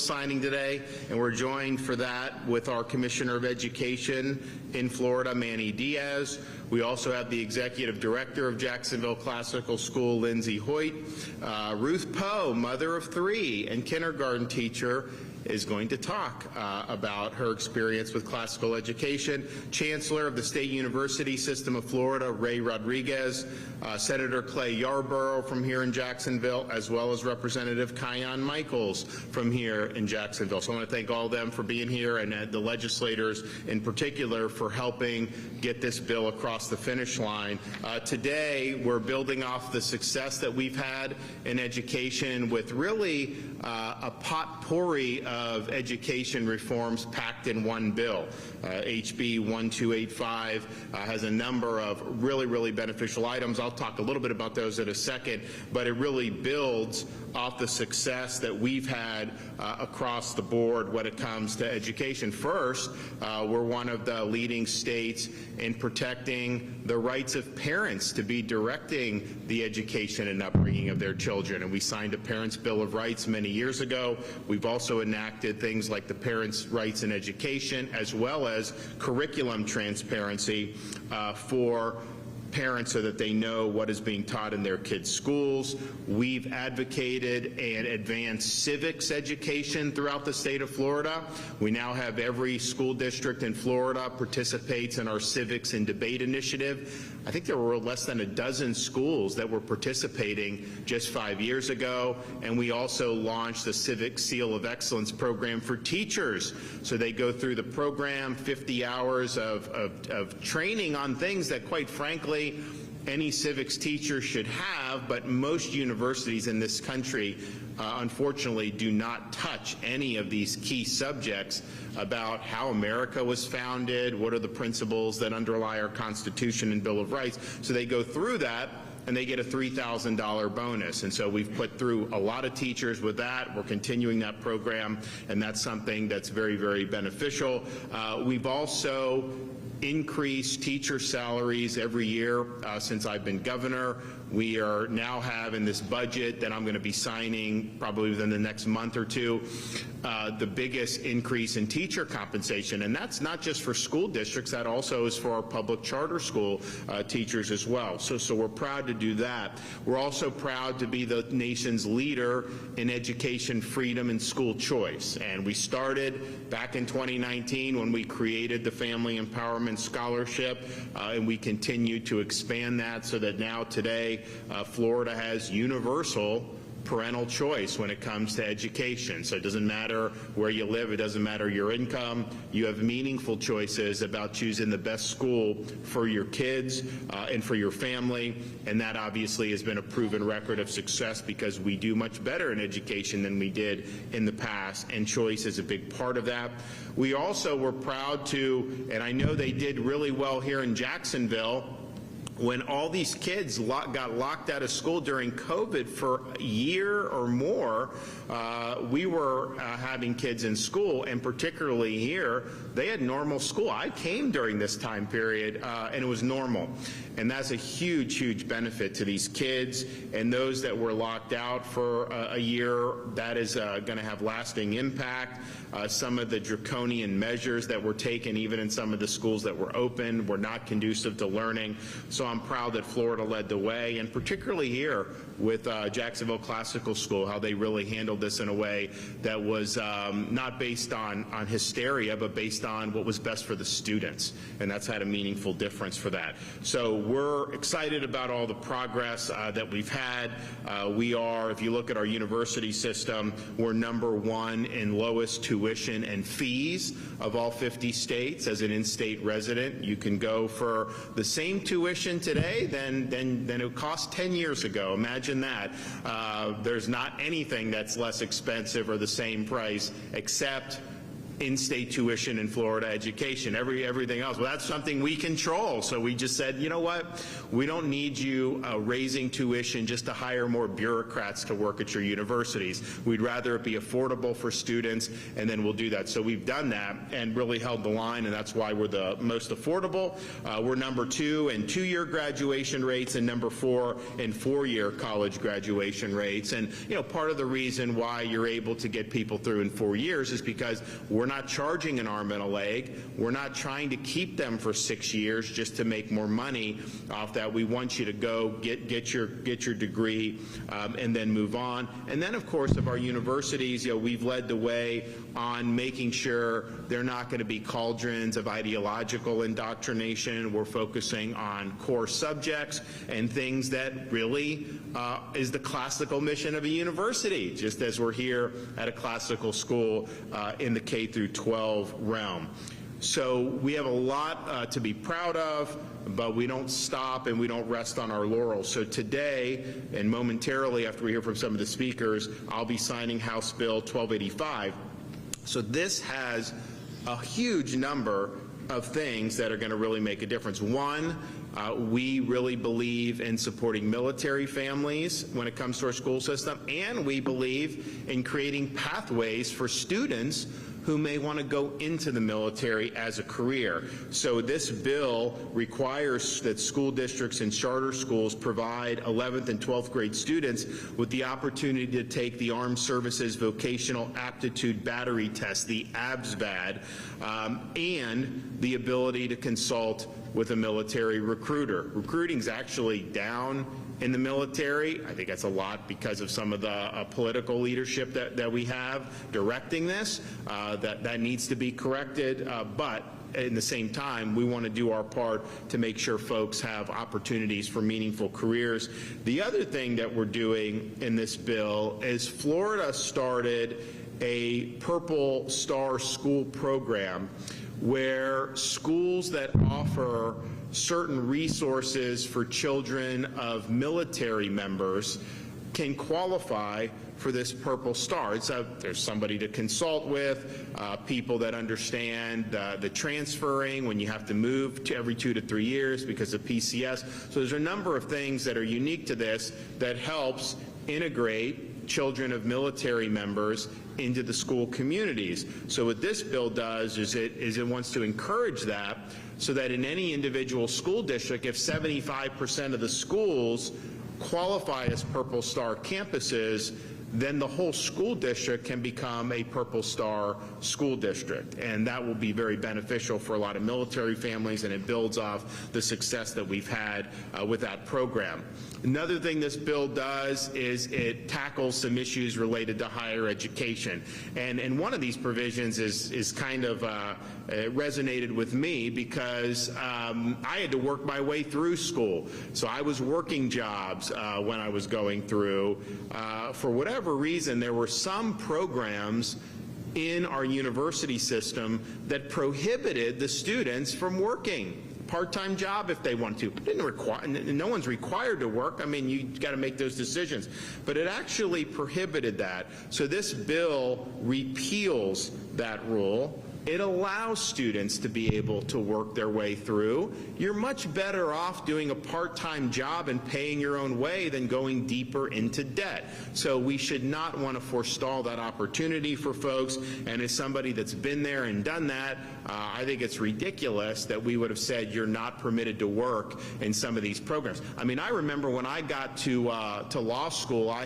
signing today, and we're joined for that with our Commissioner of Education in Florida, Manny Diaz. We also have the Executive Director of Jacksonville Classical School, Lindsay Hoyt. Ruth Poe, mother of 3 and kindergarten teacher, is going to talk about her experience with classical education. Chancellor of the State University System of Florida, Ray Rodriguez, Senator Clay Yarborough from here in Jacksonville, as well as Representative Kion Michaels from here in Jacksonville. So I want to thank all of them for being here, and the legislators in particular for helping get this bill across the finish line. Today, we're building off the success that we've had in education with really a potpourri of education reforms packed in one bill. HB 1285 has a number of really beneficial items. I'll talk a little bit about those in a second, but it really builds off the success that we've had across the board when it comes to education. First, we're one of the leading states in protecting the rights of parents to be directing the education and upbringing of their children. And we signed a Parents' Bill of Rights many years ago. We've also enacted things like the Parents' Rights in Education, as well as curriculum transparency for parents so that they know what is being taught in their kids' schools. We've advocated and advanced civics education throughout the state of Florida. We now have every school district in Florida participates in our Civics and Debate initiative. I think there were less than a dozen schools that were participating just 5 years ago, and we also launched the Civic Seal of Excellence program for teachers. So they go through the program, 50 hours of training on things that, quite frankly, any civics teacher should have, but most universities in this country unfortunately do not touch any of these key subjects about how America was founded, what are the principles that underlie our Constitution and Bill of Rights. So they go through that and they get a $3,000 bonus. And so we've put through a lot of teachers with that. We're continuing that program, and that's something that's very beneficial. We've also increased teacher salaries every year since I've been governor. We are now have in this budget that I'm going to be signing probably within the next month or two the biggest increase in teacher compensation, and that's not just for school districts, that also is for our public charter school teachers as well. So we're proud to do that. We're also proud to be the nation's leader in education freedom and school choice, and we started back in 2019 when we created the Family Empowerment Scholarship, and we continue to expand that so that now today Florida has universal parental choice when it comes to education. So it doesn't matter where you live, it doesn't matter your income, you have meaningful choices about choosing the best school for your kids and for your family, and that obviously has been a proven record of success because we do much better in education than we did in the past, and choice is a big part of that. We also were proud to, and I know they did really well here in Jacksonville, when all these kids got locked out of school during COVID for a year or more, we were having kids in school, and particularly here, they had normal school. I came during this time period, and it was normal. And that's a huge benefit to these kids, and those that were locked out for a year, that is going to have lasting impact. Some of the draconian measures that were taken, even in some of the schools that were open, were not conducive to learning. So I'm proud that Florida led the way, and particularly here with Jacksonville Classical School, how they really handled this in a way that was not based on hysteria, but based on what was best for the students, and that's had a meaningful difference for that. So we're excited about all the progress that we've had. We are, if you look at our university system, we're #1 in lowest tuition and fees of all 50 states. As an in-state resident, you can go for the same tuition today than it cost 10 years ago. Imagine that. There's not anything that's less expensive or the same price except in-state tuition in Florida education, everything else. Well, that's something we control. So we just said, you know what? We don't need you raising tuition just to hire more bureaucrats to work at your universities. We'd rather it be affordable for students, and then we'll do that. So we've done that and really held the line, and that's why we're the most affordable. We're number 2 in 2-year graduation rates and number 4 in 4-year college graduation rates. And you know, part of the reason why you're able to get people through in 4 years is because we're not charging an arm and a leg. We're not trying to keep them for 6 years just to make more money off that. We want you to go get your degree and then move on. And then, of course, of our universities, you know, we've led the way on making sure they're not going to be cauldrons of ideological indoctrination. We're focusing on core subjects and things that really is the classical mission of a university, just as we're here at a classical school in the K through 12 realm. So we have a lot to be proud of, but we don't stop and we don't rest on our laurels. So today, and momentarily after we hear from some of the speakers, I'll be signing House Bill 1285. So this has a huge number of things that are going to really make a difference. One, we really believe in supporting military families when it comes to our school system, and we believe in creating pathways for students who may want to go into the military as a career. So this bill requires that school districts and charter schools provide 11th and 12th grade students with the opportunity to take the Armed Services Vocational Aptitude Battery Test, the ABSVAD, and the ability to consult with a military recruiter. Recruiting's actually down in the military. I think that's a lot because of some of the political leadership that we have directing this. That needs to be corrected, but in the same time, we want to do our part to make sure folks have opportunities for meaningful careers. The other thing that we're doing in this bill is Florida started a Purple Star School program where schools that offer certain resources for children of military members can qualify for this Purple Star. There's somebody to consult with, people that understand the transferring when you have to move every 2 to 3 years because of PCS. So there's a number of things that are unique to this that helps integrate children of military members into the school communities. So what this bill does is it wants to encourage that, so that in any individual school district, if 75% of the schools qualify as Purple Star campuses, then the whole school district can become a Purple Star school district. And that will be very beneficial for a lot of military families, and it builds off the success that we've had with that program. Another thing this bill does is it tackles some issues related to higher education. And one of these provisions is kind of it resonated with me because I had to work my way through school. So I was working jobs when I was going through. For whatever reason, there were some programs in our university system that prohibited the students from working. Part-time job if they want to. Didn't require, no one's required to work. I mean, you got to make those decisions. But it actually prohibited that. So this bill repeals that rule. It allows students to be able to work their way through. You're much better off doing a part-time job and paying your own way than going deeper into debt. So we should not want to forestall that opportunity for folks. And as somebody that's been there and done that, I think it's ridiculous that we would have said you're not permitted to work in some of these programs. I mean, I remember when I got to law school, I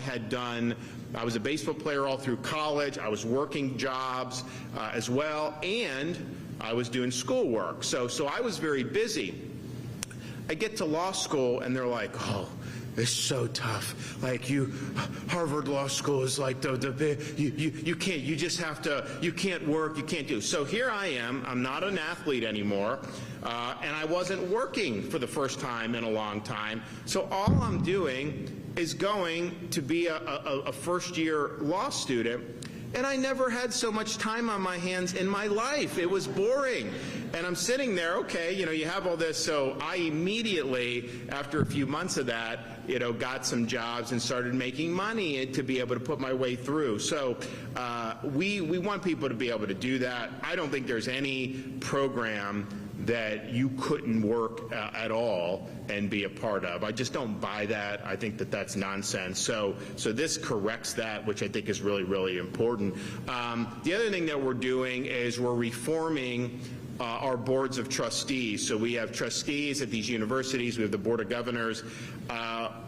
was a baseball player all through college. I was working jobs as well, and I was doing schoolwork. So I was very busy. I get to law school, and they're like, oh, it's so tough. Like Harvard Law School is like you can't, you just have to, you can't work, you can't do. So here I am, I'm not an athlete anymore, and I wasn't working for the first time in a long time. So all I'm doing is going to be a first-year law student, and I never had so much time on my hands in my life. It was boring. And I'm sitting there, okay, you have all this. So I immediately, after a few months of that, got some jobs and started making money to be able to put my way through. So we want people to be able to do that. I don't think there's any program that you couldn't work at all and be a part of. I just don't buy that. I think that that's nonsense. So this corrects that, which I think is really, really important. The other thing that we're doing is we're reforming our boards of trustees. So we have trustees at these universities. We have the Board of Governors.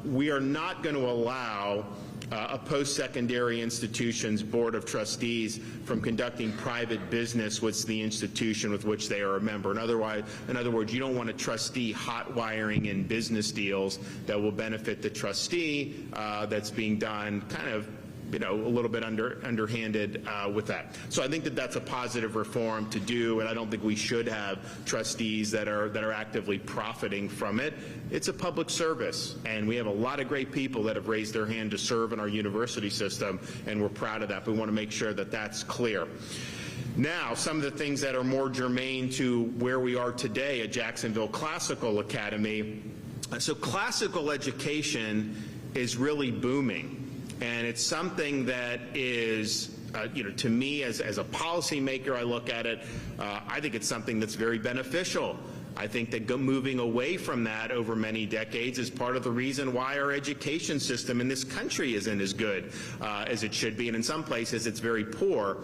We are not going to allow a post-secondary institution's Board of Trustees from conducting private business with the institution with which they are a member. In other words, you don't want a trustee hot-wiring in business deals that will benefit the trustee that's being done kind of a little bit underhanded with that. So I think that that's a positive reform to do, and I don't think we should have trustees that are actively profiting from it. It's a public service, and we have a lot of great people that have raised their hand to serve in our university system, and we're proud of that. But we want to make sure that that's clear. Now, some of the things that are more germane to where we are today at Jacksonville Classical Academy. So classical education is really booming. And it's something that is, to me as a policymaker, I look at it, I think it's something that's very beneficial. I think that moving away from that over many decades is part of the reason why our education system in this country isn't as good as it should be, and in some places it's very poor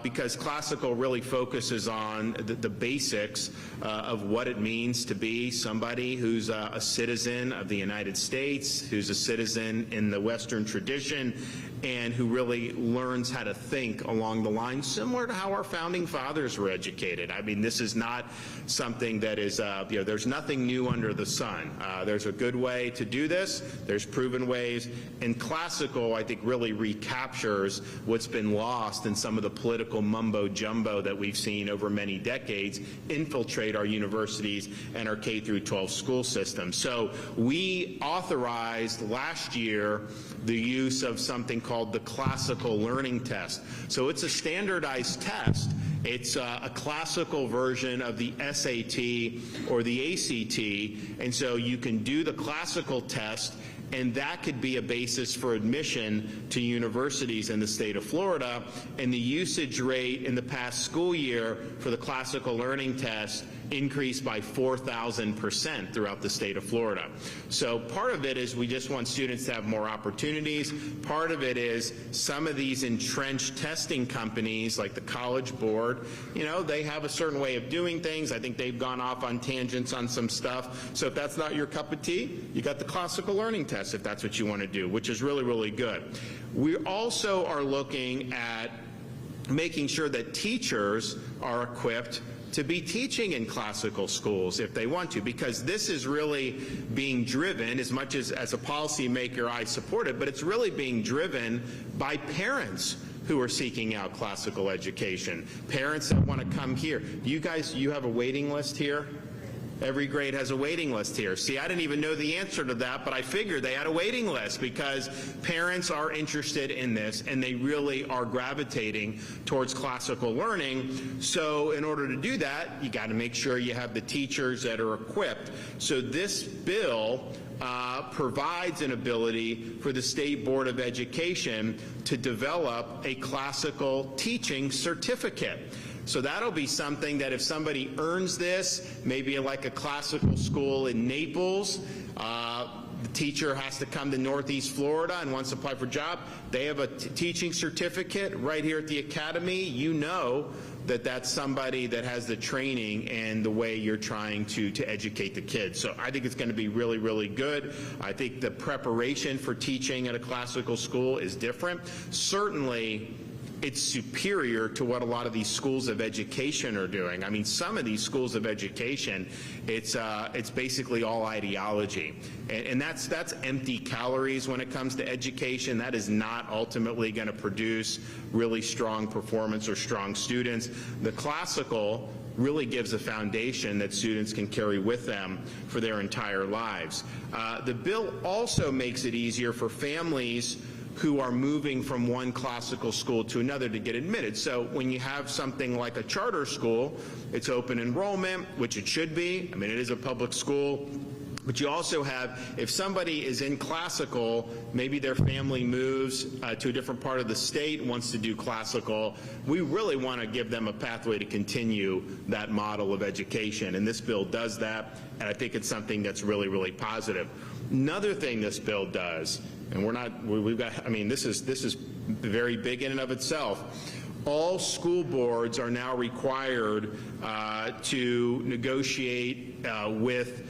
because classical really focuses on the basics of what it means to be somebody who's a citizen of the United States, who's a citizen in the Western tradition, and who really learns how to think along the lines similar to how our founding fathers were educated. I mean, this is not something that is, there's nothing new under the sun. There's a good way to do this. There's proven ways. And classical, I think, really recaptures what's been lost in some of the political mumbo-jumbo that we've seen over many decades infiltrate our universities and our K-12 school system. So we authorized last year the use of something called the classical learning test. So it's a standardized test. It's a classical version of the SAT or the ACT, and so you can do the classical test, and that could be a basis for admission to universities in the state of Florida. And the usage rate in the past school year for the classical learning test increased by 4,000% throughout the state of Florida. So part of it is we just want students to have more opportunities. Part of it is some of these entrenched testing companies like the College Board, they have a certain way of doing things. I think they've gone off on tangents on some stuff. So if that's not your cup of tea, you got the classical learning test if that's what you want to do, which is really, really good. We also are looking at making sure that teachers are equipped to be teaching in classical schools if they want to, because this is really being driven, as much as a policymaker I support it, but it's really being driven by parents who are seeking out classical education. Parents that want to come here. You have a waiting list here? Every grade has a waiting list here. See, I didn't even know the answer to that, but I figured they had a waiting list because parents are interested in this and they really are gravitating towards classical learning. So in order to do that, you got to make sure you have the teachers that are equipped. So this bill provides an ability for the State Board of Education to develop a classical teaching certificate. So that'll be something that if somebody earns this, maybe like a classical school in Naples, the teacher has to come to Northeast Florida and wants to apply for a job, they have a teaching certificate right here at the academy. You know that that's somebody that has the training and the way you're trying to educate the kids. So I think it's going to be really, really good. I think the preparation for teaching at a classical school is different. Certainly, it's superior to what a lot of these schools of education are doing. I mean, some of these schools of education, it's basically all ideology. And that's empty calories when it comes to education. That is not ultimately going to produce really strong performance or strong students. The classical really gives a foundation that students can carry with them for their entire lives. The bill also makes it easier for families who are moving from one classical school to another to get admitted. So when you have something like a charter school, it's open enrollment, which it should be. I mean, it is a public school. But you also have, if somebody is in classical, maybe their family moves to a different part of the state and wants to do classical, we really want to give them a pathway to continue that model of education. And this bill does that, and I think it's something that's really, really positive. Another thing this bill does, and this is very big in and of itself. All school boards are now required to negotiate with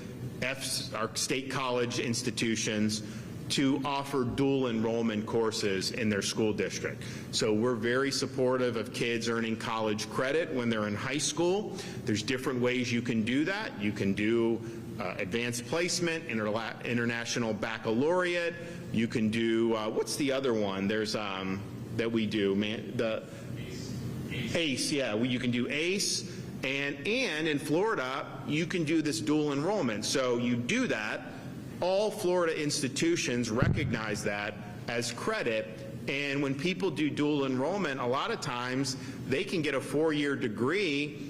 our state college institutions to offer dual enrollment courses in their school district. So we're very supportive of kids earning college credit when they're in high school. There's different ways you can do that. You can do advanced placement, international baccalaureate. You can do, what's the other one? There's, that we do, the ACE, yeah, you can do ACE. And in Florida, you can do this dual enrollment. So you do that. All Florida institutions recognize that as credit. And when people do dual enrollment, a lot of times they can get a 4-year degree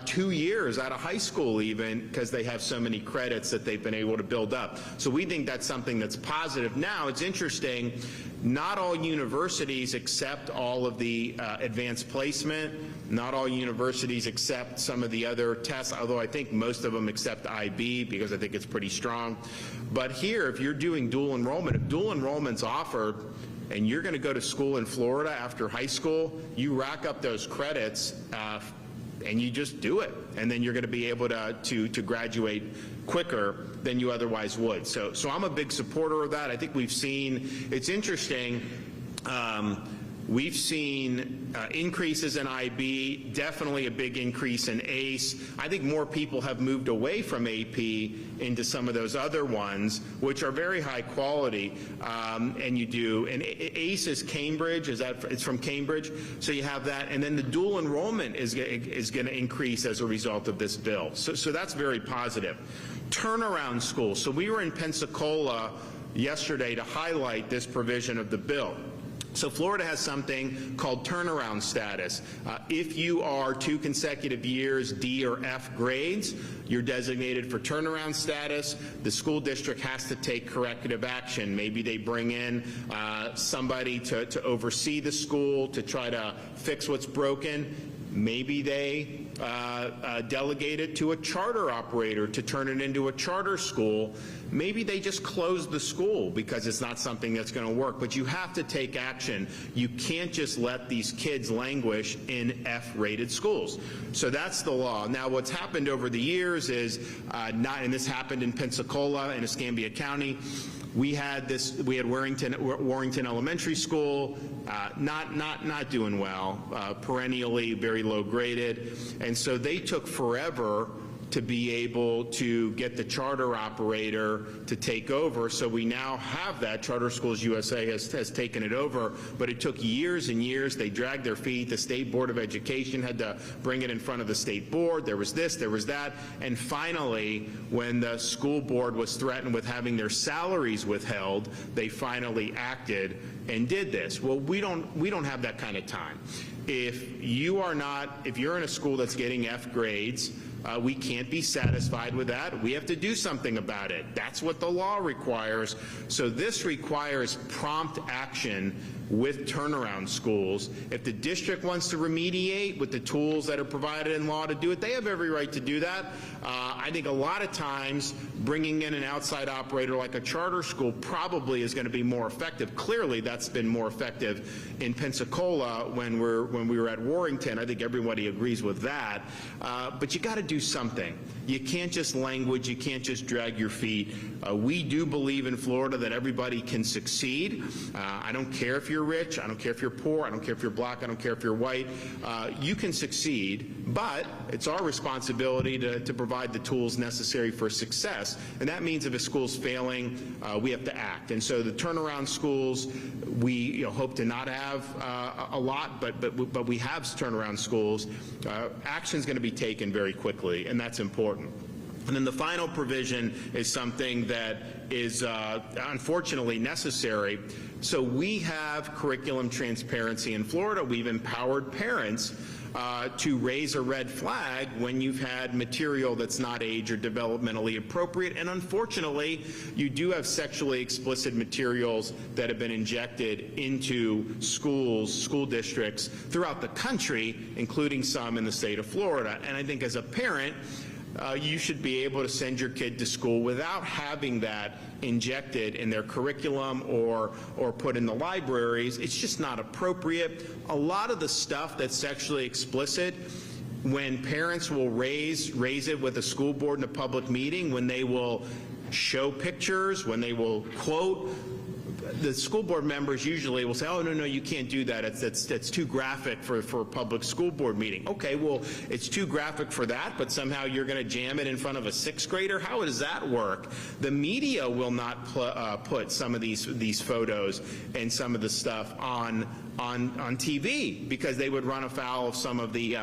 2 years out of high school even, because they have so many credits that they've been able to build up. So we think that's something that's positive. Now, it's interesting, not all universities accept all of the advanced placement. Not all universities accept some of the other tests, although I think most of them accept IB because I think it's pretty strong. But here, if you're doing dual enrollment, if dual enrollment's offered and you're going to go to school in Florida after high school, you rack up those credits and you just do it, and then you're going to be able to graduate quicker than you otherwise would. So I'm a big supporter of that. I think we've seen, it's interesting, we've seen increases in IB, definitely a big increase in ACE. I think more people have moved away from AP into some of those other ones, which are very high quality, and you do. And ACE is Cambridge, it's from Cambridge, so you have that. And then the dual enrollment is going to increase as a result of this bill. So that's very positive. Turnaround schools. So we were in Pensacola yesterday to highlight this provision of the bill. So Florida has something called turnaround status. If you are 2 consecutive years D or F grades, you're designated for turnaround status. The school district has to take corrective action. Maybe they bring in somebody to oversee the school to try to fix what's broken. Maybe they delegate it to a charter operator to turn it into a charter school. Maybe they just close the school because it's not something that's going to work. But you have to take action. You can't just let these kids languish in F-rated schools. So that's the law. Now, what's happened over the years is, and this happened in Pensacola and Escambia County, we had Warrington Elementary School, not doing well, perennially very low graded, and so they took forever to be able to get the charter operator to take over. So we now have that. Charter Schools USA has taken it over, but it took years and years. They dragged their feet. The State Board of Education had to bring it in front of the state board. There was this, there was that, and finally, when the school board was threatened with having their salaries withheld, they finally acted and did this. Well, we don't have that kind of time. If you're in a school that's getting F grades, we can't be satisfied with that. We have to do something about it. That's what the law requires. So this requires prompt action with turnaround schools. If the district wants to remediate with the tools that are provided in law to do it, they have every right to do that. I think a lot of times bringing in an outside operator like a charter school probably is going to be more effective. Clearly that's been more effective in Pensacola when we were at Warrington. I think everybody agrees with that. But you got to do something. You can't just language, you can't just drag your feet. We do believe in Florida that everybody can succeed. I don't care if you're rich, I don't care if you're poor, I don't care if you're black, I don't care if you're white. You can succeed, but it's our responsibility to provide the tools necessary for success. And that means if a school's failing, we have to act. And so the turnaround schools, we hope to not have a lot, but we have turnaround schools. Action's going to be taken very quickly, and that's important. And then the final provision is something that is unfortunately necessary. So we have curriculum transparency in Florida. We've empowered parents to raise a red flag when you've had material that's not age or developmentally appropriate. And unfortunately, you do have sexually explicit materials that have been injected into schools, school districts throughout the country, including some in the state of Florida. And I think as a parent, you should be able to send your kid to school without having that injected in their curriculum or put in the libraries. It's just not appropriate. A lot of the stuff that's sexually explicit, when parents will raise it with a school board in a public meeting, when they will show pictures, when they will quote, the school board members usually will say, oh, no, you can't do that. That's too graphic for a public school board meeting. Okay, well, it's too graphic for that, but somehow you're going to jam it in front of a sixth grader? How does that work? The media will not put some of these photos and some of the stuff on TV because they would run afoul of some of the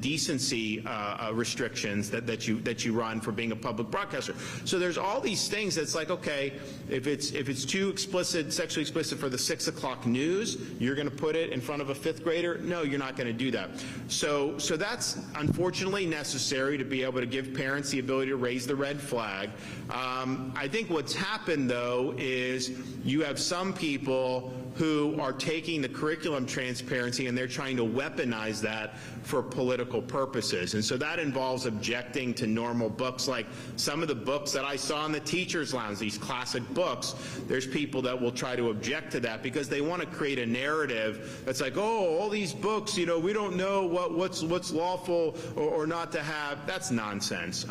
decency restrictions that you run for being a public broadcaster. So there's all these things that's like, okay, if it's too explicit, sexually explicit for the 6 o'clock news, you're going to put it in front of a fifth grader? No, you're not going to do that. So that's unfortunately necessary to be able to give parents the ability to raise the red flag. I think what's happened, though, is you have some people who are taking the curriculum transparency and they're trying to weaponize that for political purposes. And so that involves objecting to normal books, like some of the books that I saw in the teacher's lounge, these classic books. There's people that will try to object to that because they want to create a narrative that's like, oh, all these books, you know, we don't know what's lawful or not to have. That's nonsense.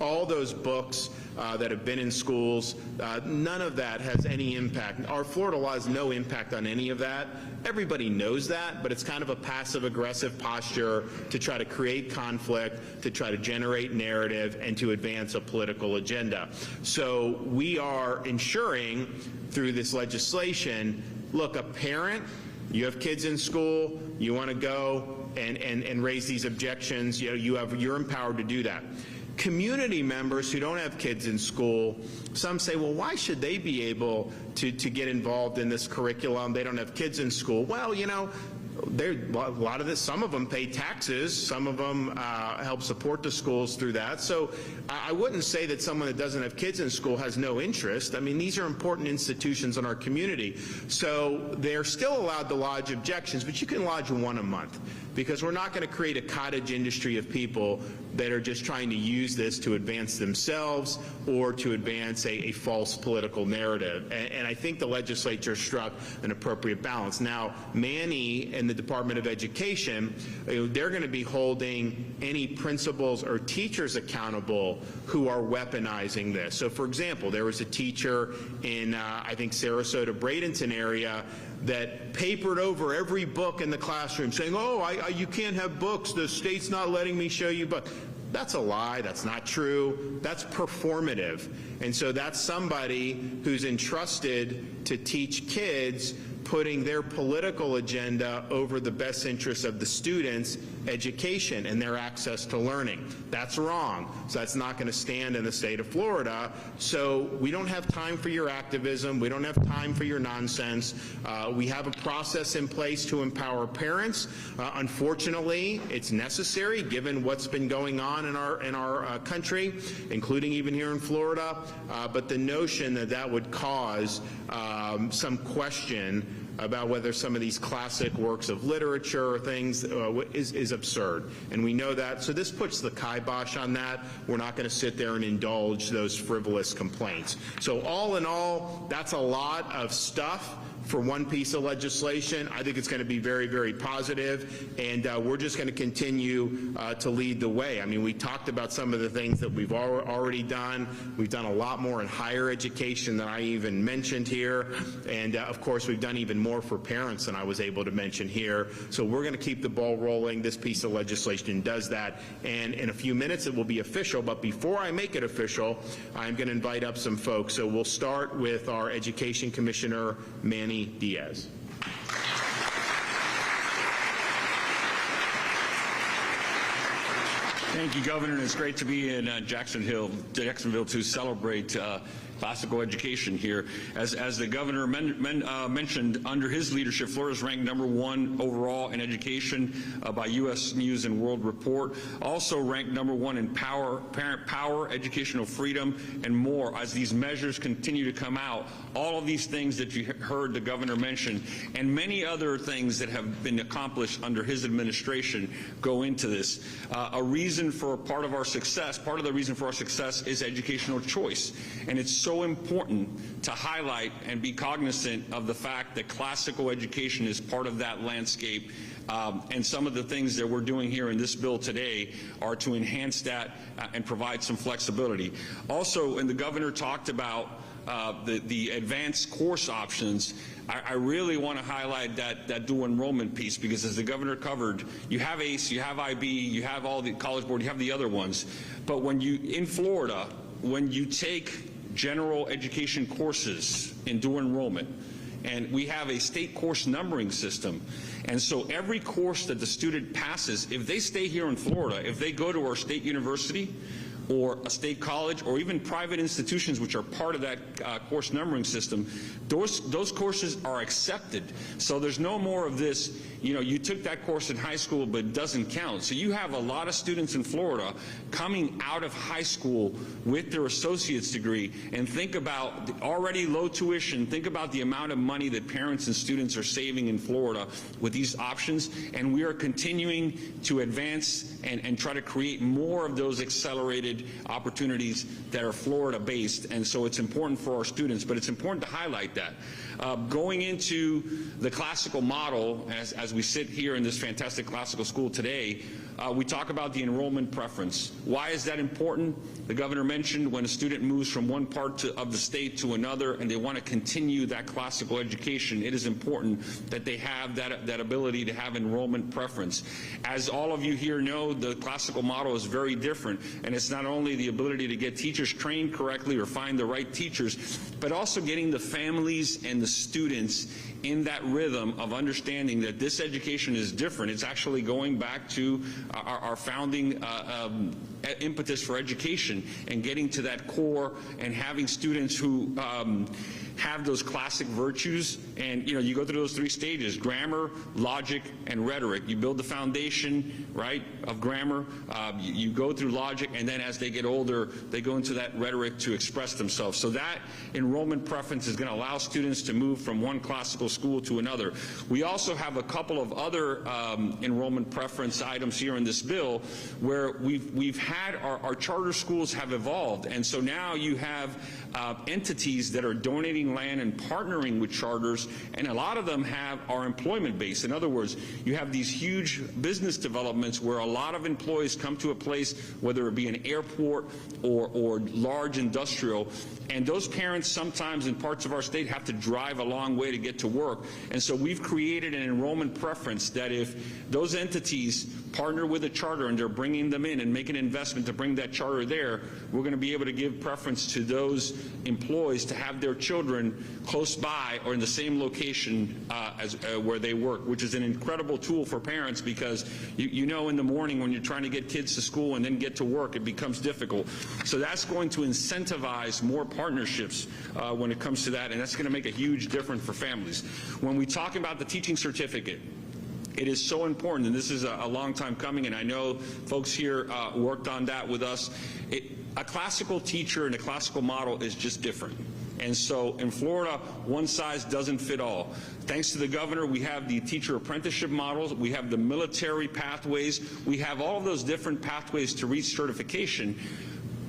All those books that have been in schools, none of that has any impact. Our Florida law has no impact on any of that. Everybody knows that, but it's kind of a passive-aggressive posture to try to create conflict, to try to generate narrative, and to advance a political agenda. So we are ensuring through this legislation, look, a parent, you have kids in school, you want to go and raise these objections, you're empowered to do that. Community members who don't have kids in school, some say, well, why should they be able to get involved in this curriculum? They don't have kids in school. Well, you know, a lot of this, some of them pay taxes, some of them help support the schools through that. So I wouldn't say that someone that doesn't have kids in school has no interest. I mean, these are important institutions in our community. So they're still allowed to lodge objections, but you can lodge one a month, because we're not going to create a cottage industry of people that are just trying to use this to advance themselves or to advance a false political narrative. And I think the legislature struck an appropriate balance. Now, Manny and the Department of Education, they're going to be holding any principals or teachers accountable who are weaponizing this. So, for example, there was a teacher in, I think, Sarasota, Bradenton area that papered over every book in the classroom saying, oh, you can't have books, the state's not letting me show you books. That's a lie. That's not true. That's performative. And so that's somebody who's entrusted to teach kids, putting their political agenda over the best interests of the students' education and their access to learning. That's wrong. So that's not going to stand in the state of Florida. So we don't have time for your activism. We don't have time for your nonsense. We have a process in place to empower parents. Unfortunately, it's necessary given what's been going on in our country, including even here in Florida. But the notion that that would cause some question about whether some of these classic works of literature or things is absurd. And we know that. So this puts the kibosh on that. We're not going to sit there and indulge those frivolous complaints. So all in all, that's a lot of stuff for one piece of legislation. I think it's going to be very, very positive, and we're just going to continue to lead the way. I mean, we talked about some of the things that we've already done. We've done a lot more in higher education than I even mentioned here, and of course, we've done even more for parents than I was able to mention here. So we're going to keep the ball rolling. This piece of legislation does that, and in a few minutes it will be official, but before I make it official, I'm going to invite up some folks. So we'll start with our Education Commissioner, Manny Diaz. Thank you, Governor. And it's great to be in Jacksonville to celebrate classical education here. As the Governor mentioned, under his leadership, Florida is ranked #1 overall in education by U.S. News and World Report. Also ranked #1 in parent power, educational freedom, and more. As these measures continue to come out, all of these things that you heard the Governor mention, and many other things that have been accomplished under his administration go into this. Part of the reason for our success is educational choice, and it's so important to highlight and be cognizant of the fact that classical education is part of that landscape. And some of the things that we're doing here in this bill today are to enhance that and provide some flexibility. Also, and the Governor talked about the advanced course options. I really want to highlight that dual enrollment piece, because as the Governor covered, you have ACE, you have IB, you have all the College Board, you have the other ones. But in Florida, when you take general education courses in dual enrollment, and we have a state course numbering system, and so every course that the student passes, if they stay here in Florida, if they go to our state university or a state college or even private institutions which are part of that course numbering system, those courses are accepted. So there's no more of this, you took that course in high school but it doesn't count. So you have a lot of students in Florida coming out of high school with their associate's degree, and think about the already low tuition, think about the amount of money that parents and students are saving in Florida with these options, and we are continuing to advance and try to create more of those accelerated opportunities that are Florida based. And so it's important for our students, but it's important to highlight that. Going into the classical model, as we sit here in this fantastic classical school today, we talk about the enrollment preference. Why is that important? The Governor mentioned when a student moves from one part of the state to another and they want to continue that classical education, it is important that they have that ability to have enrollment preference. As all of you here know, the classical model is very different, and it's not only the ability to get teachers trained correctly or find the right teachers, but also getting the families and the students in that rhythm of understanding that this education is different. It's actually going back to our founding impetus for education, and getting to that core and having students who have those classic virtues. And you go through those 3 stages: grammar, logic, and rhetoric. You build the foundation, right, of grammar, you go through logic, and then as they get older, they go into that rhetoric to express themselves. So that enrollment preference is going to allow students to move from one classical school to another. We also have a couple of other enrollment preference items here in this bill where we've had our charter schools have evolved, and so now you have entities that are donating land and partnering with charters, and a lot of them are employment based. In other words, you have these huge business developments where a lot of employees come to a place, whether it be an airport or large industrial, and those parents sometimes in parts of our state have to drive a long way to get to work. And so we've created an enrollment preference that if those entities partner with a charter and they're bringing them in and make an investment to bring that charter there, we're going to be able to give preference to those employees to have their children close by or in the same location where they work, which is an incredible tool for parents, because in the morning when you're trying to get kids to school and then get to work, it becomes difficult. So that's going to incentivize more partnerships when it comes to that, and that's going to make a huge difference for families. When we talk about the teaching certificate, it is so important, and this is a long time coming, and I know folks here worked on that with us. A classical teacher and a classical model is just different. And so in Florida, one size doesn't fit all. Thanks to the Governor, we have the teacher apprenticeship models, we have the military pathways, we have all of those different pathways to reach certification,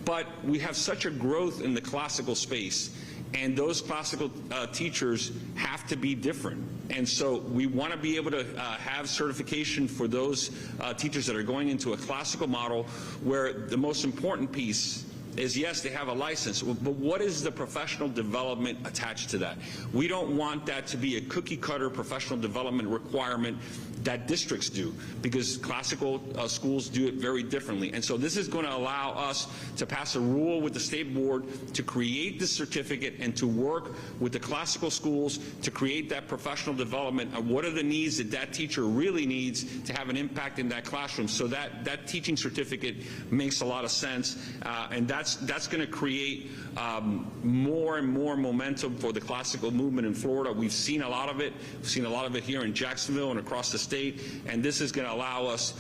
but we have such a growth in the classical space. And those classical teachers have to be different. And so we want to be able to have certification for those teachers that are going into a classical model, where the most important piece is, yes, they have a license, but what is the professional development attached to that? We don't want that to be a cookie-cutter professional development requirement that districts do, because classical schools do it very differently. And so this is going to allow us to pass a rule with the state board to create this certificate and to work with the classical schools to create that professional development of what are the needs that that teacher really needs to have an impact in that classroom. So that teaching certificate makes a lot of sense, and that's going to create more and more momentum for the classical movement in Florida. We've seen a lot of it. We've seen a lot of it here in Jacksonville and across the state, and this is going to allow us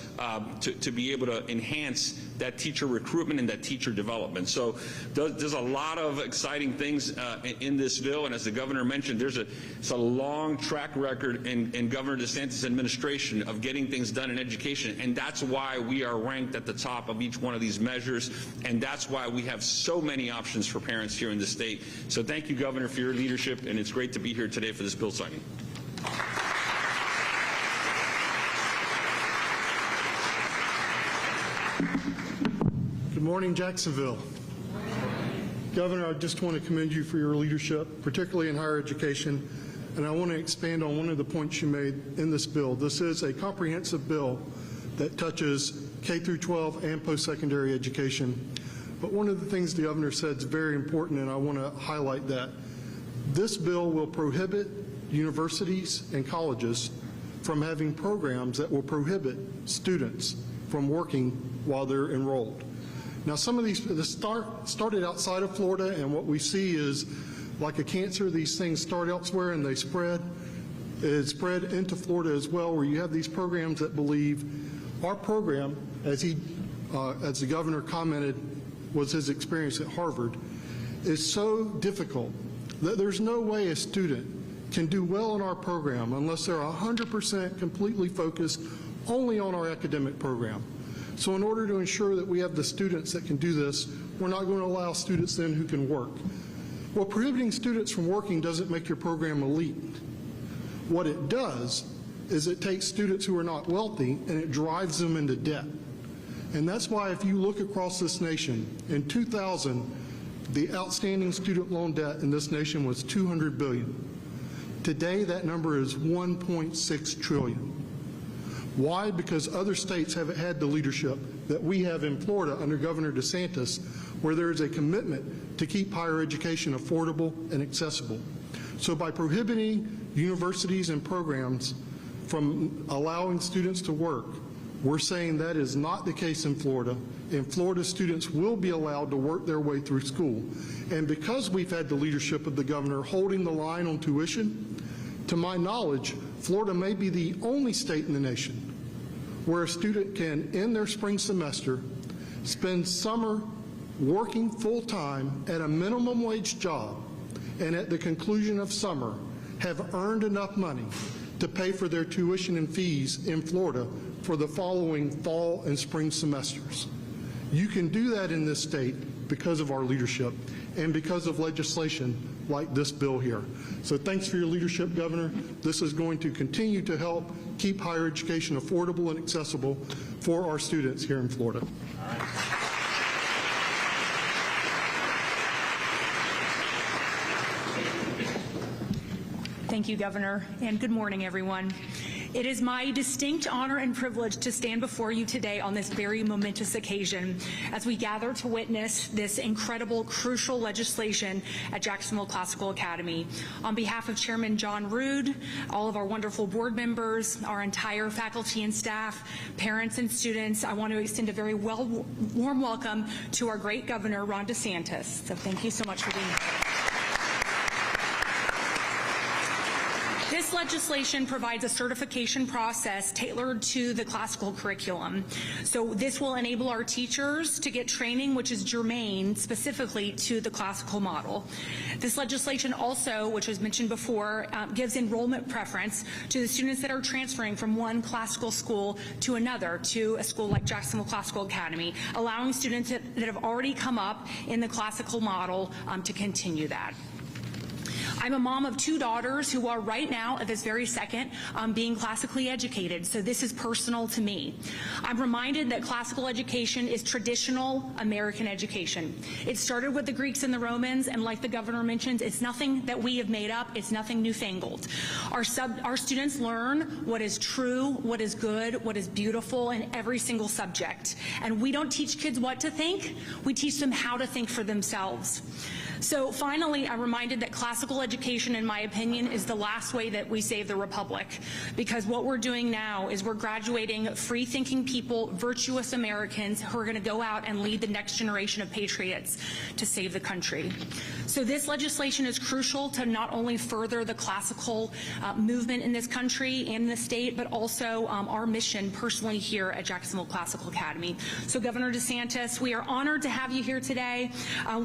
to be able to enhance that teacher recruitment and that teacher development. So there's a lot of exciting things in this bill, and as the governor mentioned, it's a long track record in Governor DeSantis' administration of getting things done in education, and that's why we are ranked at the top of each one of these measures, and that's why we have so many options for parents here in the state. So thank you, Governor, for your leadership, and it's great to be here today for this bill signing. Good morning, Jacksonville. Governor, I just want to commend you for your leadership, particularly in higher education, and I want to expand on one of the points you made in this bill. This is a comprehensive bill that touches K through 12 and post-secondary education. But one of the things the governor said is very important, and I want to highlight that. This bill will prohibit universities and colleges from having programs that will prohibit students from working while they're enrolled. Now, some of these started outside of Florida, and what we see is, like a cancer, these things start elsewhere and they spread. It spread into Florida as well, where you have these programs that believe our program, as the governor commented was his experience at Harvard, is so difficult that there's no way a student can do well in our program unless they're 100% completely focused only on our academic program. So in order to ensure that we have the students that can do this, we're not going to allow students then who can work. Well, prohibiting students from working doesn't make your program elite. What it does is it takes students who are not wealthy and it drives them into debt. And that's why if you look across this nation, in 2000, the outstanding student loan debt in this nation was $200 billion. Today, that number is $1.6 trillion. Why? Because other states haven't had the leadership that we have in Florida under Governor DeSantis, where there is a commitment to keep higher education affordable and accessible. So by prohibiting universities and programs from allowing students to work, we're saying that is not the case in Florida. In Florida, students will be allowed to work their way through school. And because we've had the leadership of the governor holding the line on tuition, to my knowledge, Florida may be the only state in the nation where a student can, in their spring semester, spend summer working full-time at a minimum wage job, and at the conclusion of summer, have earned enough money to pay for their tuition and fees in Florida for the following fall and spring semesters. You can do that in this state because of our leadership and because of legislation like this bill here. So thanks for your leadership, Governor. This is going to continue to help keep higher education affordable and accessible for our students here in Florida. All right. Thank you, Governor, and good morning, everyone. It is my distinct honor and privilege to stand before you today on this very momentous occasion as we gather to witness this incredible, crucial legislation at Jacksonville Classical Academy. On behalf of Chairman John Rood, all of our wonderful board members, our entire faculty and staff, parents and students, I want to extend a very warm welcome to our great Governor, Ron DeSantis. So thank you so much for being here. This legislation provides a certification process tailored to the classical curriculum. So this will enable our teachers to get training which is germane specifically to the classical model. This legislation also, which was mentioned before, gives enrollment preference to the students that are transferring from one classical school to another, to a school like Jacksonville Classical Academy, allowing students that have already come up in the classical model to continue that. I'm a mom of 2 daughters who are right now, at this very second, being classically educated, so this is personal to me. I'm reminded that classical education is traditional American education. It started with the Greeks and the Romans, and like the governor mentioned, it's nothing that we have made up, it's nothing newfangled. Our students learn what is true, what is good, what is beautiful in every single subject. And we don't teach kids what to think, we teach them how to think for themselves. So finally, I'm reminded that classical education, in my opinion, is the last way that we save the republic, because what we're doing now is we're graduating free-thinking people, virtuous Americans who are going to go out and lead the next generation of patriots to save the country. So this legislation is crucial to not only further the classical movement in this country and in the state, but also our mission personally here at Jacksonville Classical Academy. So Governor DeSantis, we are honored to have you here today.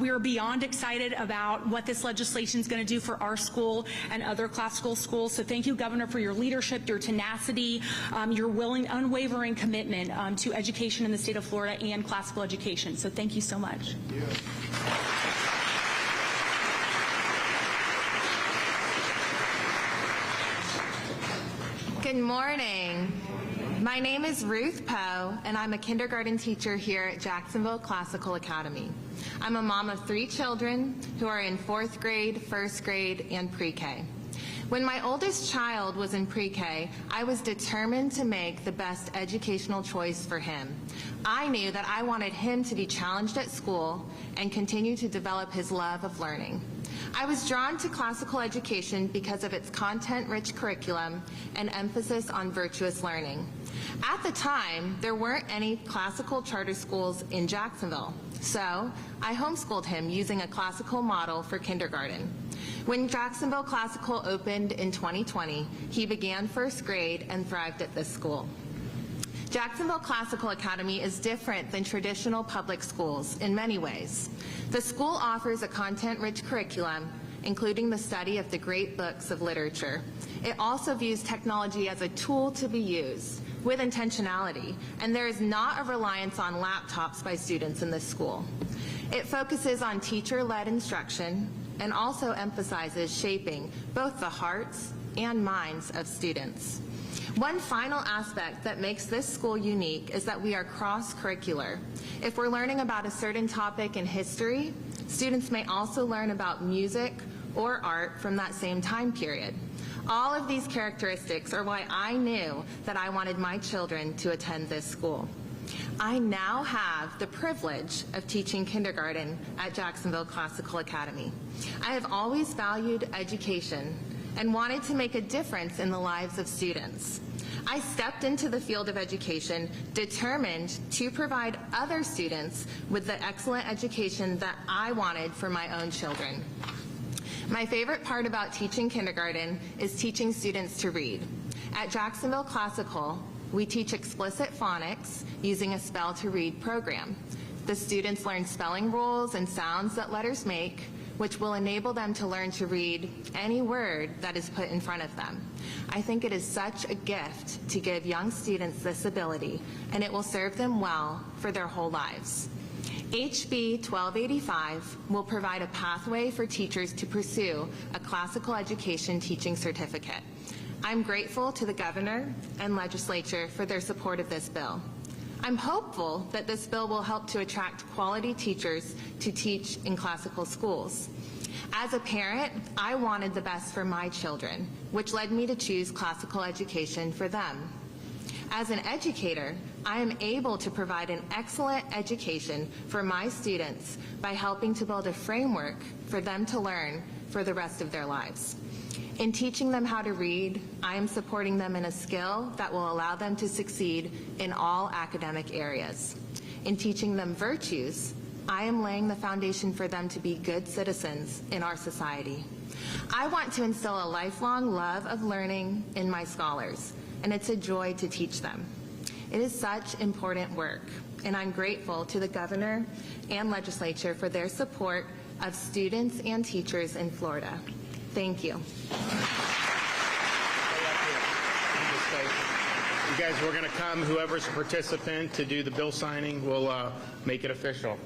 We are beyond excited about what this legislation is going to do for our school and other classical schools. So thank you, Governor, for your leadership, your tenacity, your unwavering commitment to education in the state of Florida and classical education. So thank you so much. Good morning. My name is Ruth Poe, and I'm a kindergarten teacher here at Jacksonville Classical Academy. I'm a mom of 3 children who are in 4th grade, 1st grade, and pre-K. When my oldest child was in pre-K, I was determined to make the best educational choice for him. I knew that I wanted him to be challenged at school and continue to develop his love of learning. I was drawn to classical education because of its content-rich curriculum and emphasis on virtuous learning. At the time, there weren't any classical charter schools in Jacksonville, so I homeschooled him using a classical model for kindergarten. When Jacksonville Classical opened in 2020, he began 1st grade and thrived at this school. Jacksonville Classical Academy is different than traditional public schools in many ways. The school offers a content-rich curriculum, including the study of the great books of literature. It also views technology as a tool to be used with intentionality, and there is not a reliance on laptops by students in this school. It focuses on teacher-led instruction and also emphasizes shaping both the hearts and minds of students. One final aspect that makes this school unique is that we are cross-curricular. If we're learning about a certain topic in history, students may also learn about music or art from that same time period. All of these characteristics are why I knew that I wanted my children to attend this school. I now have the privilege of teaching kindergarten at Jacksonville Classical Academy. I have always valued education and wanted to make a difference in the lives of students. I stepped into the field of education determined to provide other students with the excellent education that I wanted for my own children. My favorite part about teaching kindergarten is teaching students to read. At Jacksonville Classical, we teach explicit phonics using a spell-to-read program. The students learn spelling rules and sounds that letters make, which will enable them to learn to read any word that is put in front of them. I think it is such a gift to give young students this ability, and it will serve them well for their whole lives. HB 1285 will provide a pathway for teachers to pursue a classical education teaching certificate. I'm grateful to the governor and legislature for their support of this bill. I'm hopeful that this bill will help to attract quality teachers to teach in classical schools. As a parent, I wanted the best for my children, which led me to choose classical education for them. As an educator, I am able to provide an excellent education for my students by helping to build a framework for them to learn for the rest of their lives. In teaching them how to read, I am supporting them in a skill that will allow them to succeed in all academic areas. In teaching them virtues, I am laying the foundation for them to be good citizens in our society. I want to instill a lifelong love of learning in my scholars, and it's a joy to teach them. It is such important work, and I'm grateful to the governor and legislature for their support of students and teachers in Florida. Thank you. You guys, we're going to come, whoever's a participant, to do the bill signing. We'll make it official.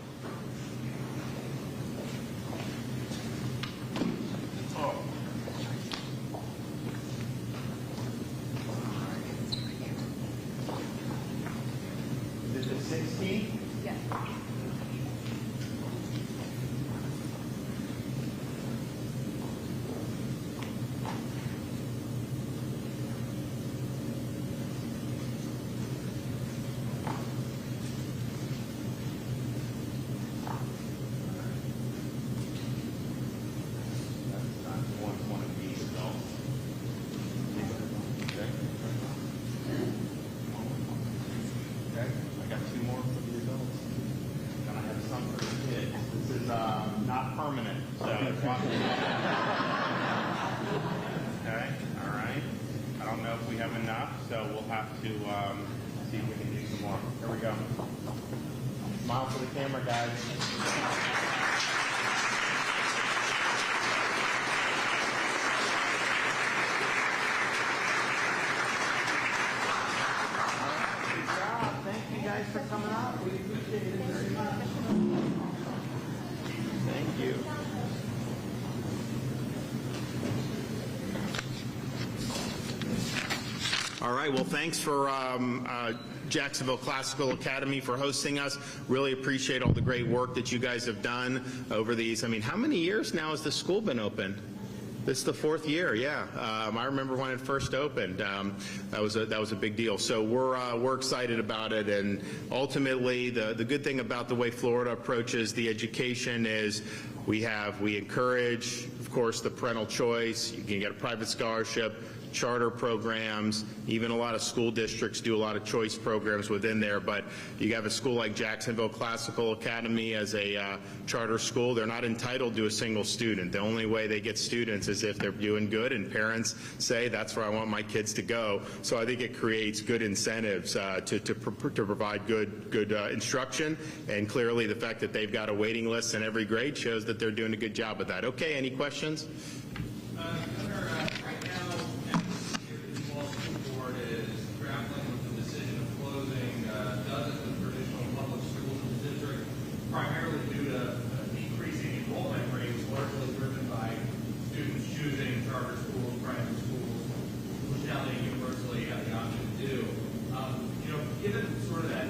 Oh. 16? Yes. One of these adults. Okay, I got two more for the adults. And I have some for the kids. This is not permanent, so. Okay, all right. I don't know if we have enough, so we'll have to see if we can do some more. Here we go. Smile for the camera, guys. Thank you guys for coming out. We appreciate it very much. Thank you. All right. Well, thanks for Jacksonville Classical Academy for hosting us. Really appreciate all the great work that you guys have done over these. I mean, how many years now has the school been open? This is the 4th year, yeah. I remember when it first opened. That was a big deal. So we're excited about it, and ultimately the good thing about the way Florida approaches the education is we encourage, of course, the parental choice. You can get a private scholarship, charter programs, even a lot of school districts do a lot of choice programs within there, but you have a school like Jacksonville Classical Academy as a charter school. They're not entitled to a single student. The only way they get students is if they're doing good and parents say that's where I want my kids to go. So I think it creates good incentives to provide good instruction, and clearly the fact that they've got a waiting list in every grade shows that they're doing a good job with that. Okay, any questions? Governor, right now, the small school board is grappling with the decision of closing dozens of traditional public schools in the district, primarily due to decreasing enrollment rates, largely driven by students choosing charter schools, private schools, which now they universally have the option to do. Given sort of that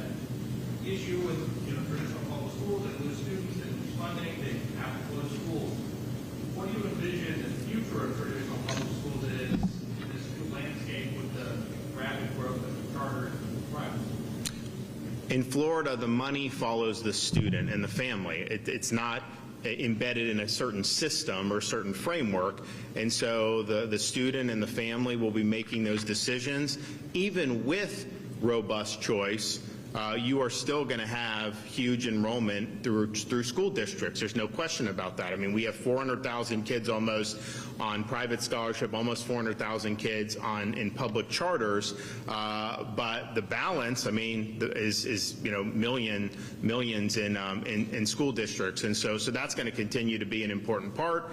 issue with traditional public schools and lose students and lose funding, they have to close schools. What do you envision the future of traditional public schools is in this new landscape with the rapid growth of the charter and private schools? In Florida, the money follows the student and the family. It's not embedded in a certain system or certain framework, and so the student and the family will be making those decisions. Even with robust choice, you are still going to have huge enrollment through school districts. There's no question about that. I mean, we have 400,000 kids almost on private scholarship, almost 400,000 kids in public charters, but the balance, I mean, is millions in school districts, and so that's going to continue to be an important part.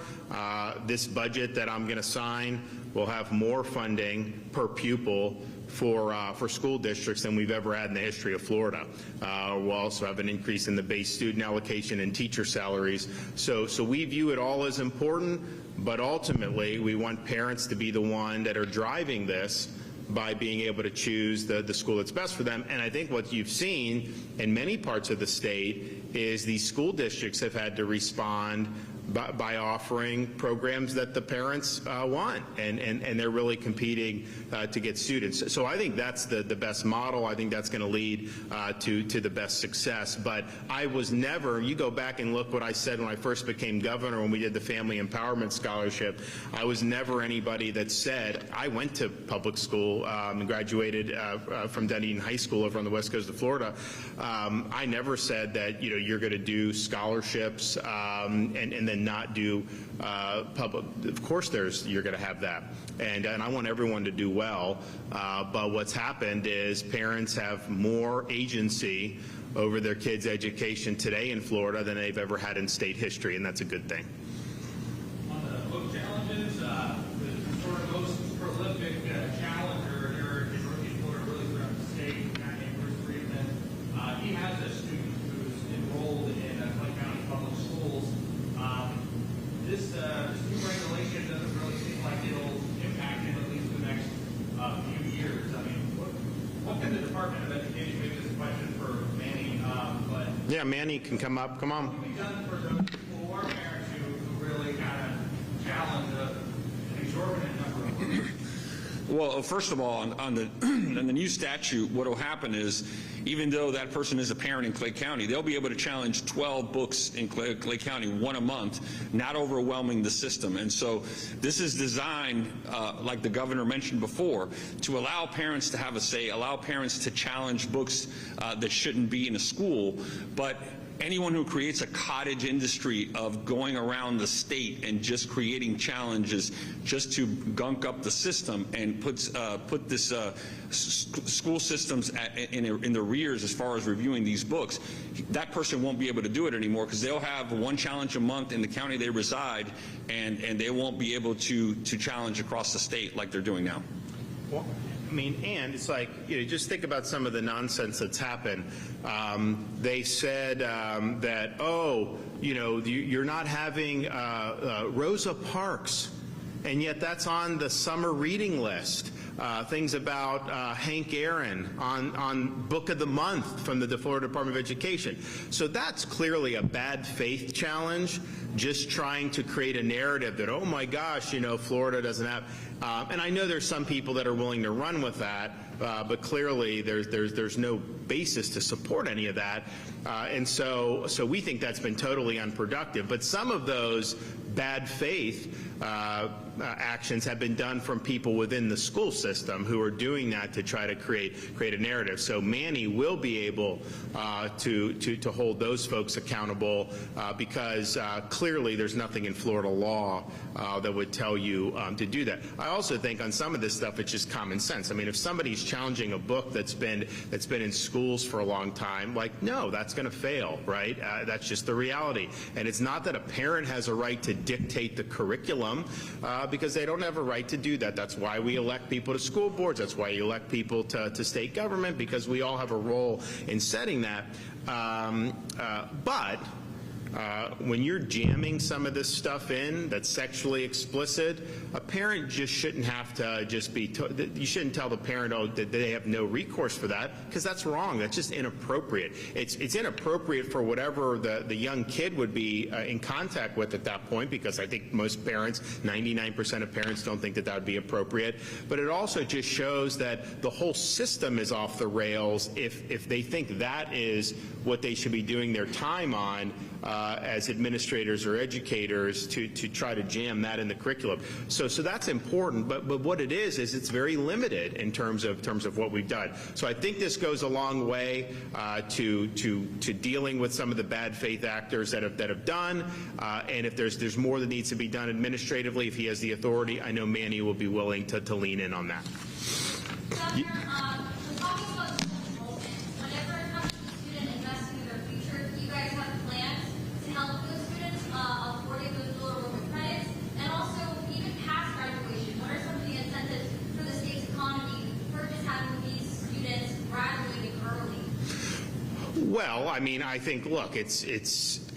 This budget that I'm going to sign will have more funding per pupil for school districts than we've ever had in the history of Florida. We'll also have an increase in the base student allocation and teacher salaries. So we view it all as important, but ultimately we want parents to be the one that are driving this by being able to choose the school that's best for them. And I think what you've seen in many parts of the state is these school districts have had to respond by offering programs that the parents want, and they're really competing to get students. So I think that's the best model. I think that's going to lead to the best success. But I was never, you go back and look what I said when I first became governor when we did the Family Empowerment Scholarship, I was never anybody that said, I went to public school and graduated from Dunedin High School over on the west coast of Florida. I never said that you're going to do scholarships and then not do public. Of course you're going to have that, and I want everyone to do well, but what's happened is parents have more agency over their kids' education today in Florida than they've ever had in state history, and that's a good thing. On the book challenges, the sort of most prolific challenger here in Rookie Florida, really throughout the state, a guy named Bruce Friedman, he has a student who's enrolled in Clay County Public Schools. This new regulation doesn't really seem like it'll impact him at least the next few years. I mean, what can the Department of Education, maybe this is a question for Manny Yeah, Manny can come up. Come on. What can be done for those people who are parents who really kind of challenge an exorbitant number of books? Well, first of all, on the new statute, what will happen is, even though that person is a parent in Clay County, they'll be able to challenge 12 books in Clay County, one a month, not overwhelming the system. And so this is designed, like the governor mentioned before, to allow parents to have a say, allow parents to challenge books that shouldn't be in a school. But anyone who creates a cottage industry of going around the state and just creating challenges just to gunk up the system and put this school systems in the rears as far as reviewing these books, that person won't be able to do it anymore, because they'll have one challenge a month in the county they reside, and they won't be able to challenge across the state like they're doing now. Well, I mean, and it's like, you know, just think about some of the nonsense that's happened. They said that, oh, you know, you're not having Rosa Parks, and yet that's on the summer reading list. Things about Hank Aaron on Book of the Month from the Florida Department of Education. So that's clearly a bad faith challenge, just trying to create a narrative that, oh my gosh, you know, Florida doesn't have, and I know there's some people that are willing to run with that, but clearly there's no basis to support any of that, and so we think that's been totally unproductive. But some of those bad faith actions have been done from people within the school system who are doing that to try to create a narrative. So Manny will be able to hold those folks accountable, because clearly there's nothing in Florida law that would tell you to do that. I also think on some of this stuff it's just common sense. I mean, if somebody's challenging a book that's been in schools for a long time, like, no, that's going to fail, right? That's just the reality. And it's not that a parent has a right to dictate the curriculum, because they don't have a right to do that. That's why we elect people to school boards. That's why you elect people to state government, because we all have a role in setting that. But when you're jamming some of this stuff in that's sexually explicit, a parent just shouldn't have to just be, you shouldn't tell the parent, oh, that they have no recourse for that, because that's wrong. That's just inappropriate. It's inappropriate for whatever the young kid would be in contact with at that point, because I think most parents, 99% of parents, don't think that that would be appropriate. But it also just shows that the whole system is off the rails if they think that is what they should be doing their time on, as administrators or educators, to try to jam that in the curriculum. So that's important, but what it is it's very limited in terms of what we've done. So I think this goes a long way to dealing with some of the bad faith actors that have done, and if there's more that needs to be done administratively, if he has the authority, I know Manny will be willing to lean in on that. Governor, we're talking about enrollment. Whenever it comes to student investing in their future, do you guys have plans to help those students affording those dual enrollment credits, and also even past graduation? What are some of the incentives for the state's economy for just having these students graduating early? Well, I mean, I think, look,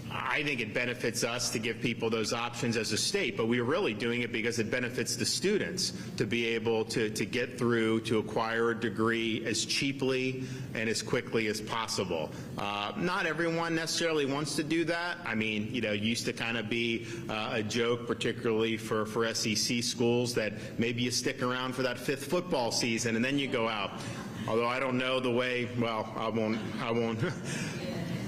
I think it benefits us to give people those options as a state, but we're really doing it because it benefits the students to be able to get through, to acquire a degree as cheaply and as quickly as possible. Not everyone necessarily wants to do that. I mean, you know, it used to kind of be a joke, particularly for SEC schools, that maybe you stick around for that 5th football season and then you go out. Although I don't know the way, well, I won't.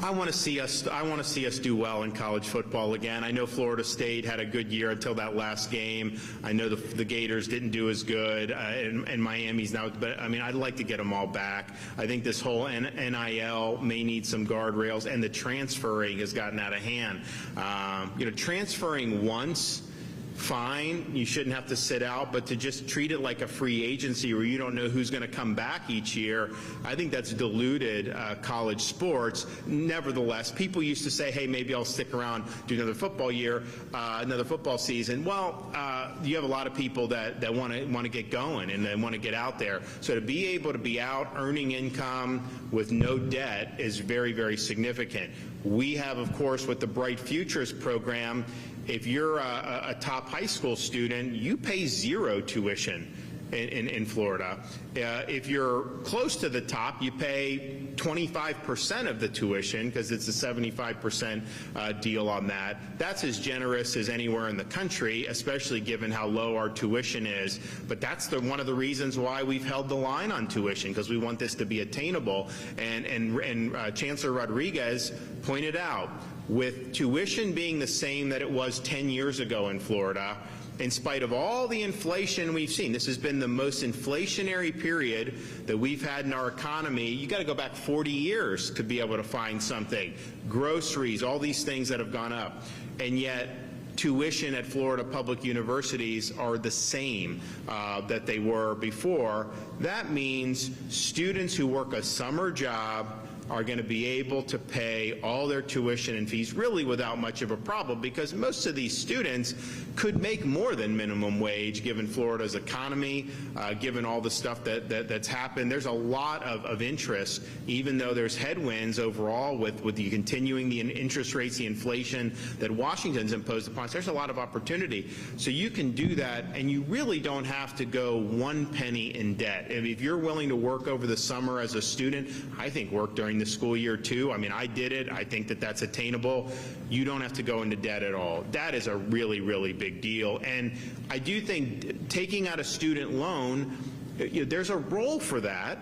I want to see us do well in college football again. I know Florida State had a good year until that last game. I know the Gators didn't do as good, and Miami's now. But I mean, I'd like to get them all back. I think this whole NIL may need some guardrails, and the transferring has gotten out of hand. You know, transferring once, fine, you shouldn't have to sit out, but to just treat it like a free agency where you don't know who's going to come back each year, I think that's diluted college sports. Nevertheless, people used to say, hey, maybe I'll stick around, do another football year, another football season. Well, you have a lot of people that want to get going and they want to get out there. So to be able to be out earning income with no debt is very, very significant. We have, of course, with the Bright Futures program, if you're a top high school student, you pay 0 tuition. in Florida. If you're close to the top, you pay 25% of the tuition because it's a 75% deal on that. That's as generous as anywhere in the country, especially given how low our tuition is. But that's one of the reasons why we've held the line on tuition, because we want this to be attainable. And Chancellor Rodriguez pointed out, with tuition being the same that it was 10 years ago in Florida, in spite of all the inflation we've seen, this has been the most inflationary period that we've had in our economy. You got to go back 40 years to be able to find something. Groceries, all these things that have gone up. And yet, tuition at Florida public universities are the same that they were before. That means students who work a summer job are going to be able to pay all their tuition and fees really without much of a problem, because most of these students could make more than minimum wage given Florida's economy, given all the stuff that's happened. There's a lot of interest, even though there's headwinds overall with the continuing the interest rates, the inflation that Washington's imposed upon us. There's a lot of opportunity. So you can do that, and you really don't have to go one penny in debt. If you're willing to work over the summer as a student, I think work during the school year too. I mean, I did it. I think that that's attainable. You don't have to go into debt at all. That is a really, really big deal. And I do think taking out a student loan, there's a role for that.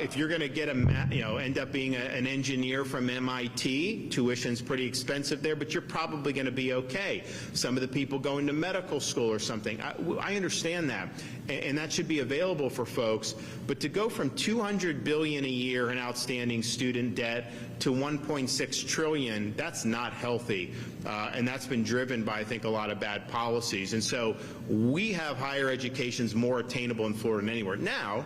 If you're going to get end up being an engineer from MIT, tuition's pretty expensive there, but you're probably going to be okay. Some of the people going to medical school or something, I understand that, and that should be available for folks. But to go from $200 billion a year in outstanding student debt to $1.6 trillion, that's not healthy, and that's been driven by, I think, a lot of bad policies. And so we have higher education's more attainable in Florida than anywhere. Now,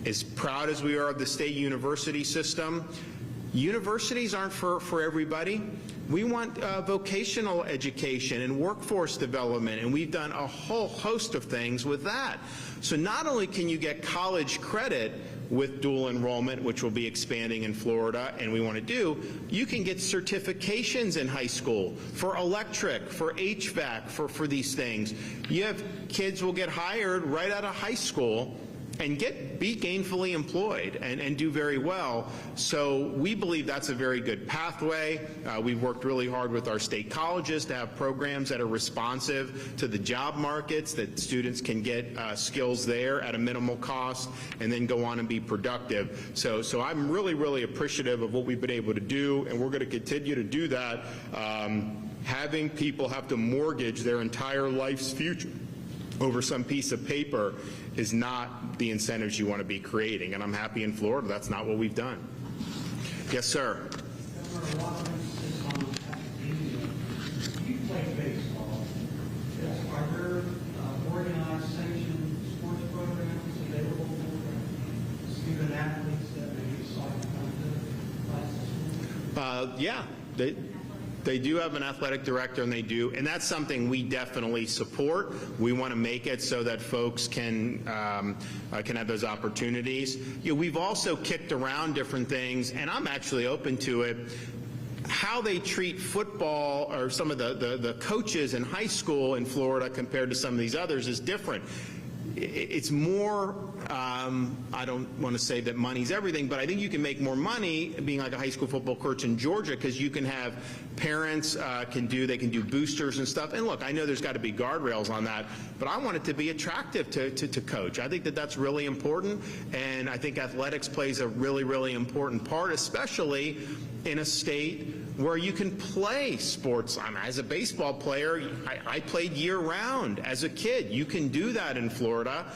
as proud as we are of the state university system, universities aren't for everybody. We want vocational education and workforce development, and we've done a whole host of things with that. So not only can you get college credit with dual enrollment, which will be expanding in Florida, and we want to do, you can get certifications in high school for electric, for HVAC, for these things. You have kids will get hired right out of high school and be gainfully employed and do very well. So we believe that's a very good pathway. We've worked really hard with our state colleges to have programs that are responsive to the job markets, that students can get skills there at a minimal cost and then go on and be productive. So I'm really, really appreciative of what we've been able to do, and we're going to continue to do that. Having people have to mortgage their entire life's future over some piece of paper is not the incentives you want to be creating. And I'm happy in Florida that's not what we've done. Yes, sir. Governor, a lot of emphasis on academia. You play baseball. Are there organized sanctioned sports programs available for student athletes that maybe sought to come to classes? Yeah. They do have an athletic director, and they do, and that's something we definitely support. We want to make it so that folks can have those opportunities. We've also kicked around different things, and I'm actually open to it. How they treat football, or some of the coaches in high school in Florida compared to some of these others, is different. It's more, I don't want to say that money's everything, but I think you can make more money being like a high school football coach in Georgia, because you can have parents they can do boosters and stuff. And look, I know there's got to be guardrails on that, but I want it to be attractive to coach. I think that that's really important, and I think athletics plays a really, really important part, especially in a state where you can play sports. As a baseball player, I played year-round as a kid. You can do that in Florida.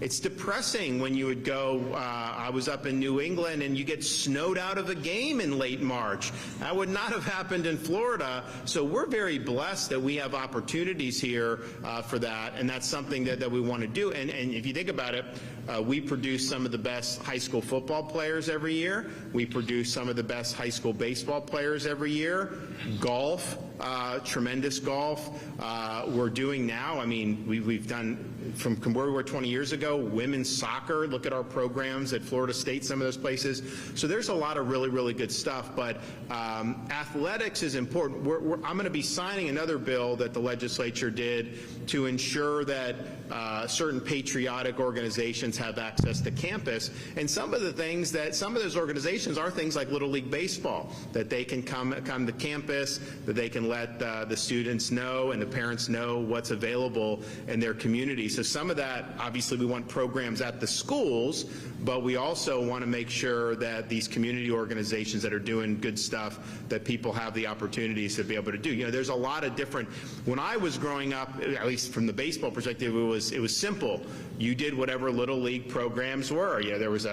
It's depressing when you would go, I was up in New England, and you get snowed out of a game in late March. That would not have happened in Florida. So we're very blessed that we have opportunities here for that, and that's something that we want to do. And if you think about it, we produce some of the best high school football players every year. We produce some of the best high school baseball players every year. Golf, tremendous golf. We're doing now, I mean, we've done from where we were 20 years ago, women's soccer, look at our programs at Florida State, some of those places. So there's a lot of really, really good stuff, but athletics is important. I'm going to be signing another bill that the legislature did to ensure that certain patriotic organizations have access to campus, and some of the things that some of those organizations are things like Little League Baseball, that they can come to campus, that they can let the students know and the parents know what's available in their community. So some of that, obviously we want programs at the schools, but we also want to make sure that these community organizations that are doing good stuff, that people have the opportunities to be able to do. You know, there's a lot of different, when I was growing up, at least from the baseball perspective, it was simple. You did whatever Little League programs were. You know, there was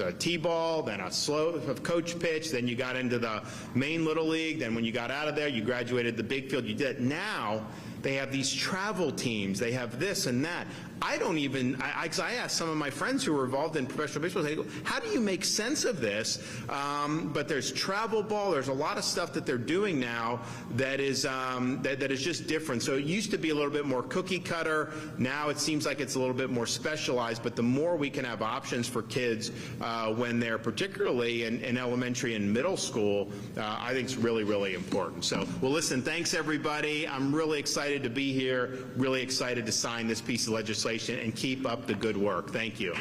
a T-ball, then a slow coach pitch, then you got into the main Little League, then when you got out of there, you graduated the big field. You did it. Now they have these travel teams. They have this and that. I don't even, I asked some of my friends who were involved in professional baseball, they go, how do you make sense of this? But there's travel ball, there's a lot of stuff that they're doing now that is that is just different. So it used to be a little bit more cookie cutter. Now it seems like it's a little bit more specialized, but the more we can have options for kids when they're particularly in elementary and middle school, I think it's really, really important. So, well, listen, thanks everybody. I'm really excited to be here, really excited to sign this piece of legislation and keep up the good work. Thank you.